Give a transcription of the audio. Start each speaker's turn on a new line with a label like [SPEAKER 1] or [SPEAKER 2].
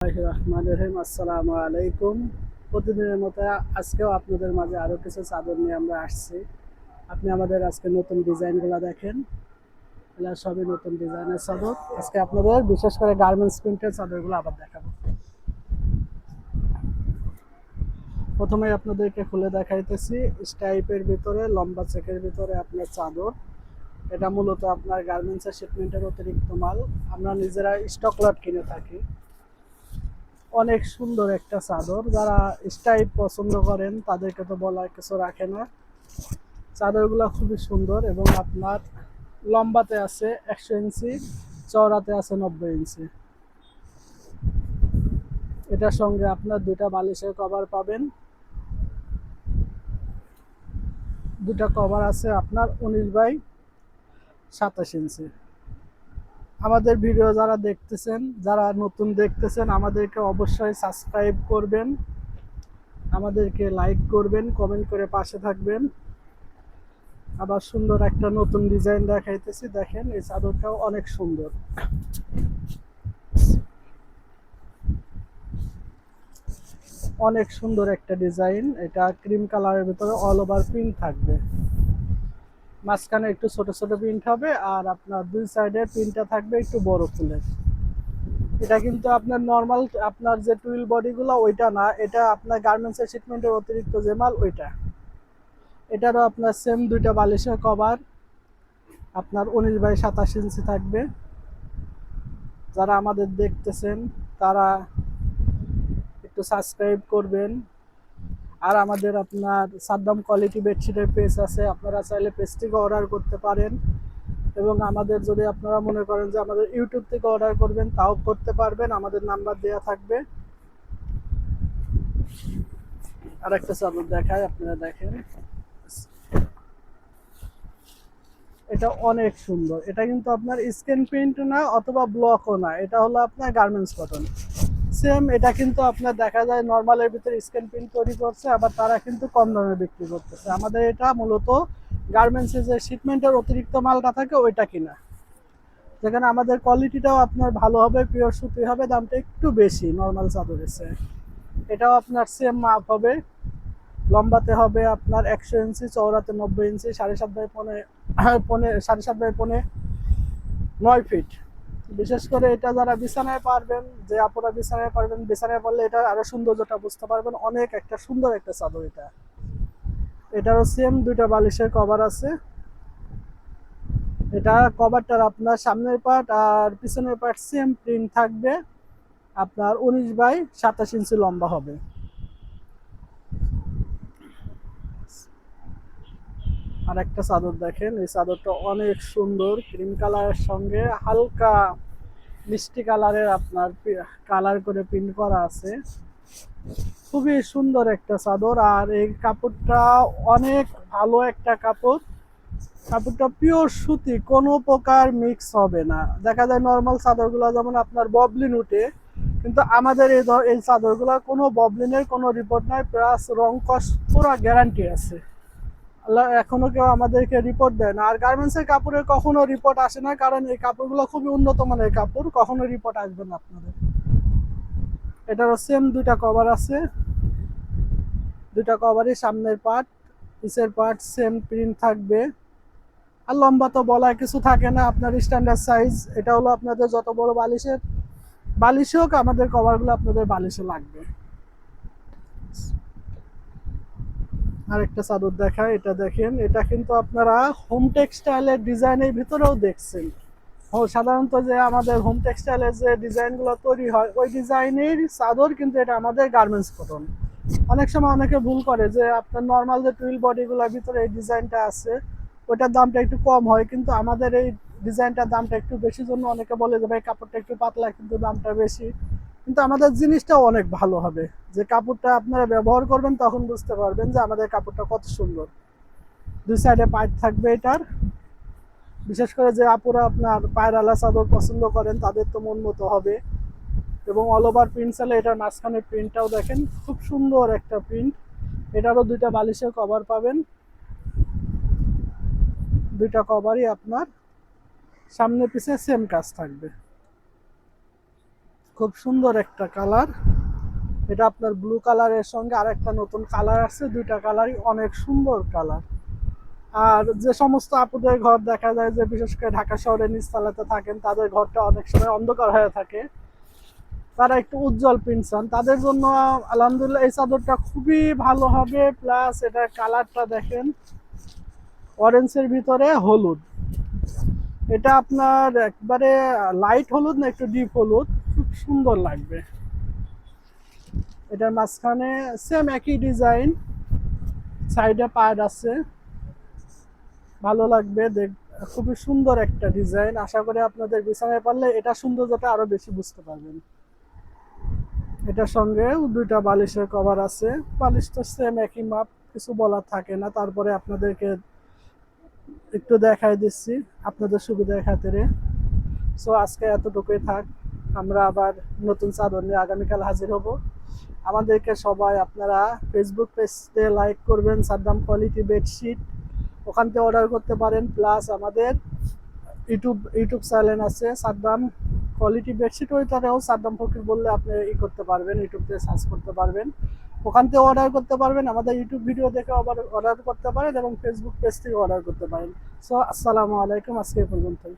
[SPEAKER 1] আসসালামু আলাইকুম। প্রতিদিনের মতো আজকেও আপনাদের মাঝে আরো কিছু চাদর নিয়ে আমরা আসছি। আপনি আমাদের আজকে নতুন ডিজাইনগুলো দেখেন। এগুলা সবই নতুন ডিজাইনের চাদর। আজকে আপনাদের বিশেষ করে গার্মেন্টস প্রিন্টের চাদরগুলো আবার দেখাবো। প্রথমে আপনাদেরকে খুলে দেখাইতেছি স্টাইপের ভিতরে লম্বা চেকের ভিতরে আপনার চাদর। এটা মূলত আপনার গার্মেন্টসের শিপমেন্টের অতিরিক্ত মাল। আমরা নিজেরা স্টক লট কিনে থাকি। অনেক সুন্দর একটা চাদর। যারা স্টাইপ পছন্দ করেন তাদেরকে তো বলার কিছু রাখে না। চাদরগুলো খুবই সুন্দর এবং আপনার লম্বাতে আছে 100 ইঞ্চি, চওড়াতে আছে 90 ইঞ্চি। এটার সঙ্গে আপনার দুইটা বালিশের কভার পাবেন। দুটা কভার আছে আপনার 19 বাই 27 ইঞ্চি। আমাদের ভিডিও যারা দেখতেছেন, যারা নতুন দেখতেছেন, আমাদেরকে অবশ্যই সাবস্ক্রাইব করবেন, আমাদেরকে লাইক করবেন, কমেন্ট করে পাশে থাকবেন। আবার সুন্দর একটা নতুন ডিজাইন দেখাইতেছি, দেখেন এই চাদরটাও অনেক সুন্দর। অনেক সুন্দর একটা ডিজাইন। এটা ক্রিম কালারের ভিতরে অল ওভার প্রিন্ট থাকবে। মাঝখানে একটু ছোট ছোট প্রিন্ট হবে আর আপনার দুই সাইডের প্রিন্টটা থাকবে একটু বড় ফুলের। এটা কিন্তু আপনার নর্মাল আপনার যে টুইল বডিগুলো ওইটা না, এটা আপনার গার্মেন্টসের শিপমেন্টের অতিরিক্ত যে মাল ওইটা। এটারও আপনার সেম দুইটা বালিশের কভার আপনার 19 বাই 27 ইঞ্চি থাকবে। যারা আমাদের দেখতেছেন তারা একটু সাবস্ক্রাইব করবেন। আর আমাদের আপনার সাদ্দাম কোয়ালিটি বেডশিটের পেজ আছে, আপনারা চাইলে পেজ থেকে অর্ডার করতে পারেন। এবং আমাদের যদি আপনারা মনে করেন যে আমাদের ইউটিউব থেকে অর্ডার করবেন তাও করতে পারবেন, আমাদের নাম্বার দেওয়া থাকবে। আর একটা চাদর দেখায়, আপনারা দেখেন। এটা অনেক সুন্দর। এটা কিন্তু আপনার স্ক্রিন প্রিন্ট না অথবা ব্লকও না, এটা হলো আপনার গার্মেন্টস কটন। সেম এটা কিন্তু আপনার দেখা যায় নর্মালের ভিতরে স্ক্রিন প্রিন্ট তৈরি করছে, আবার তারা কিন্তু কম দামে বিক্রি করতেছে। আমাদের এটা মূলত গার্মেন্টসে যে শিপমেন্টের অতিরিক্ত মালটা থাকে ওইটা কিনা, যেখানে আমাদের কোয়ালিটিটাও আপনার ভালো হবে, পিওর সুতি হবে, দামটা একটু বেশি নর্মাল চাদরের চেয়ে। এটাও আপনার সেম মাপ হবে। লম্বাতে হবে আপনার 100 ইঞ্চি, চওড়াতে 90 ইঞ্চি, 7.5 বাই 9 ফিট। বিশেষ করে এটা যারা বিছানায় পারবেন, যে আপনারা বিছানায় পারবেন, বিছানায় পারলে এটা আরো সৌন্দর্যটা বুঝতে পারবেন। অনেক একটা সুন্দর একটা চাদর এটা। এটারও সেম দুইটা বালিশের কভার আছে। এটা কভারটার আপনার সামনের পার্ট আর পিছনের পার্ট সেম প্রিন্ট থাকবে। আপনার 19 বাই 27 ইঞ্চি লম্বা হবে। আর একটা চাদর দেখেন, এই চাদরটা অনেক সুন্দর। ক্রিম কালারের সঙ্গে হালকা মিষ্টি কালারের আপনার কালার করে প্রিন্ট করা আছে। খুবই সুন্দর একটা চাদর। আর এই কাপড়টা অনেক ভালো একটা কাপড়। কাপড়টা পিওর সুতি, কোনো প্রকার মিক্স হবে না। দেখা যায় নর্মাল চাদরগুলো যেমন আপনার ববলিন উঠে, কিন্তু আমাদের এই চাদরগুলো কোনো ববলিনের কোনো রিপোর্ট নাই, প্লাস রং কস পুরো গ্যারান্টি আছে। আল্লাহ এখনো কেউ আমাদেরকে রিপোর্ট দেয় না। আর গার্মেন্টসের কাপড়ের কখনো রিপোর্ট আসে না, কারণ এই কাপড়গুলো খুবই উন্নত মানের কাপড়, কখনো রিপোর্ট আসবে না আপনাদের। এটারও সেম দুইটা কভার আছে। দুইটা কভারই সামনের পার্ট পিছের পার্ট সেম প্রিন্ট থাকবে। আর লম্বা তো বলার কিছু থাকে না, আপনার স্ট্যান্ডার্ড সাইজ। এটা হলো আপনাদের যত বড় বালিশ হোক, আমাদের কভারগুলো আপনাদের বালিশে লাগবে। আর একটা চাদর দেখায়, এটা দেখেন। এটা কিন্তু আপনারা হোম টেক্সটাইলের ডিজাইনের ভিতরেও দেখছেন। সাধারণত যে আমাদের হোম টেক্সটাইলের যে ডিজাইনগুলো তৈরি হয় ওই ডিজাইনের চাদর, কিন্তু এটা আমাদের গার্মেন্টস কটন। অনেক সময় অনেকে ভুল করে যে আপনার নর্মাল যে টুইল বডিগুলোর ভিতরে এই ডিজাইনটা আছে ওইটার দামটা একটু কম হয়, কিন্তু আমাদের এই ডিজাইনটার দামটা একটু বেশি জন্য অনেকে বলে যে ভাই কাপড়টা একটু পাতলা কিন্তু দামটা বেশি। কিন্তু আমাদের জিনিসটাও অনেক ভালো হবে। যে কাপড়টা আপনারা ব্যবহার করবেন তখন বুঝতে পারবেন যে আমাদের কাপড়টা কত সুন্দর। দুই সাইডে পাইপ থাকবে এটার। বিশেষ করে যে আপুরা আপনার পায়রালা চাদর পছন্দ করেন তাদের তো মন মতো হবে। এবং অল ওভার প্রিন্ট চালে এটার মাঝখানে প্রিন্টটাও দেখেন, খুব সুন্দর একটা প্রিন্ট। এটারও দুইটা বালিশের কভার পাবেন। দুইটা কভারই আপনার সামনে পিছে সেম কাজ থাকবে। খুব সুন্দর একটা কালার। এটা আপনার ব্লু কালারের সঙ্গে আরেকটা নতুন কালার আছে, দুইটা কালারই অনেক সুন্দর কালার। আর যে সমস্ত আপুদের ঘর দেখা যায় যে বিশেষ করে ঢাকা শহরে নিচতলাতে থাকেন, তাদের ঘরটা অনেক সময় অন্ধকার হয়ে থাকে, তারা একটু উজ্জ্বল প্রিন্ট চান, তাদের জন্য আলহামদুলিল্লাহ এই চাদরটা খুবই ভালো হবে। প্লাস এটার কালারটা দেখেন, অরেঞ্জের ভিতরে হলুদ। এটা আপনার একবারে লাইট হলুদ না, একটু ডিপ হলুদ, খুব সুন্দর লাগবে। এটার মাঝখানে সেম একই ডিজাইন, সাইডে পাড় আছে, ভালো লাগবে দেখ, খুবই সুন্দর একটা ডিজাইন। আশা করি আপনাদের বিছানায় পারলে এটা সৌন্দর্যটা আরো বেশি বুঝতে পারবেন। এটার সঙ্গে দুইটা বালিশের কভার আছে, বালিশটা সেম একই মাপ, কিছু বলার থাকে না, তারপরে আপনাদেরকে একটু দেখাই দিচ্ছি আপনাদের সুবিধার খাতিরে। সো আজকে এতটুকুই থাক, আমরা আবার নতুন চাদর নিয়ে আগামীকাল হাজির হব। আমাদেরকে সবাই আপনারা ফেসবুক পেজে লাইক করবেন, সাদ্দাম কোয়ালিটি বেডশিট, ওখান থেকে অর্ডার করতে পারেন। প্লাস আমাদের ইউটিউব চ্যানেল আছে সাদ্দাম কোয়ালিটি বেডশিট, ওইটাতেও সাদ্দাম ফকির বললে আপনি করতে পারবেন, ইউটিউব থেকে সার্চ করতে পারবেন, ওখান থেকে অর্ডার করতে পারবেন। আমাদের ইউটিউব ভিডিও দেখে আবার অর্ডার করতে পারেন এবং ফেসবুক পেজ থেকে অর্ডার করতে পারেন। সো আসসালামু আলাইকুম, আজকে এই পর্যন্তই।